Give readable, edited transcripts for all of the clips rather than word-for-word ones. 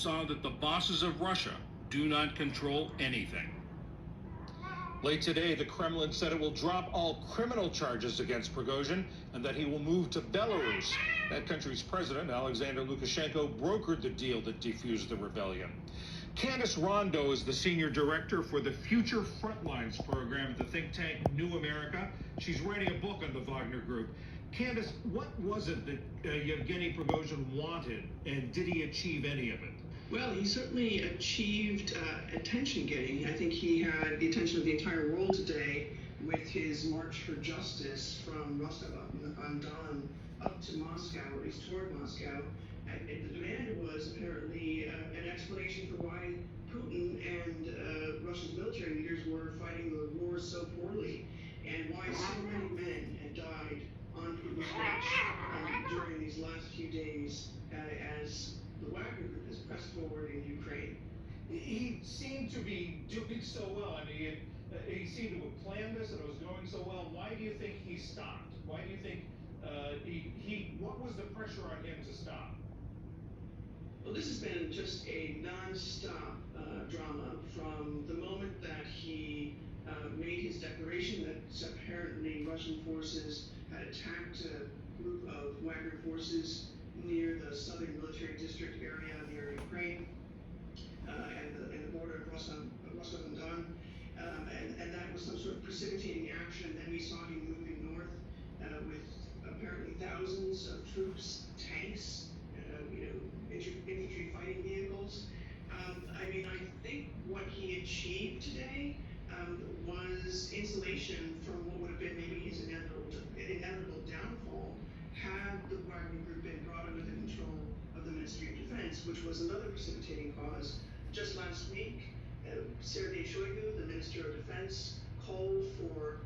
saw that the bosses of Russia do not control anything. Late today, the Kremlin said it will drop all criminal charges against Prigozhin and that he will move to Belarus. That country's president, Alexander Lukashenko, brokered the deal that defused the rebellion. Candace Rondo is the senior director for the Future Frontlines program at the think tank New America. She's writing a book on the Wagner Group. Candace, what was it that Yevgeny Prigozhin wanted, and did he achieve any of it? Well, he certainly achieved attention-getting. I think he had the attention of the entire world today with his march for justice from Rostov-on-Don up to Moscow, or at least toward Moscow. And the demand was apparently an explanation for why Putin and Russia's military leaders were fighting the war so poorly, and why so many men had died on Putin's watch during these last few days as the Wagner Group has pressed forward in Ukraine. He seemed to be doing so well. I mean, he seemed to have planned this and it was going so well. Why do you think he stopped? Why do you think what was the pressure on him to stop? Well, this has been just a non-stop drama from the moment that he made his declaration that apparently Russian forces had attacked a group of Wagner forces near the southern military district area near Ukraine and the border of Rostov-on-Don, and that was some sort of precipitating action. Then we saw him moving north with apparently thousands of troops, tanks, infantry fighting vehicles. I mean, I think what he achieved today was insulation from what would have been maybe his inevitable downfall had the Wagner Group been brought under the control of the Ministry of Defense, which was another precipitating cause. Just last week, Sergei Shoigu, the Minister of Defense, called for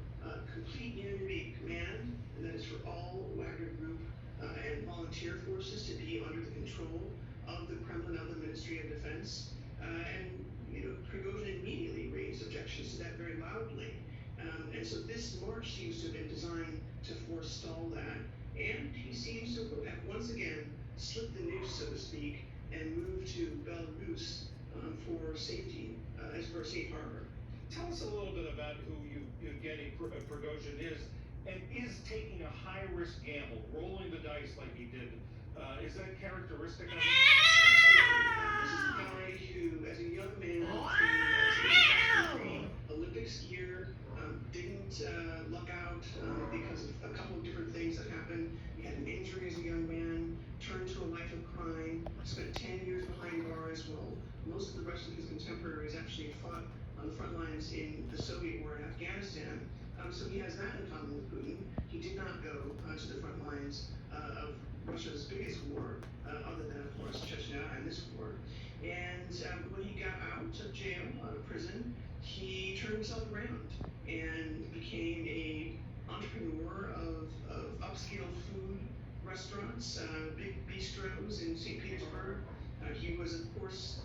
complete unity of command, and that is for all Wagner Group and volunteer forces to be under the control of the Kremlin, of the Ministry of Defense. And Prigozhin immediately raised objections to that very loudly. And so this march seems to have been designed to forestall that. And he seems to have once again slipped the noose, so to speak, and moved to Belarus for safety, as for a safe harbor. Tell us a little bit about who Yevgeny Prigozhin is, and is taking a high-risk gamble, rolling the dice like he did. Is that characteristic of him? This is a guy who, as a young man, Olympic skier, didn't luck out because of a couple of different things that happened. He had an injury as a young man, turned to a life of crime, spent 10 years behind bars while most of the rest of his contemporaries actually fought on the front lines in the Soviet war in Afghanistan. So he has that in common with Putin. He did not go to the front lines of Russia's biggest war, other than, of course, Chechnya and this war. And when he got out of jail, out of prison, he turned himself around and became an entrepreneur of upscale food restaurants, big bistros in St. Petersburg. He was, of course,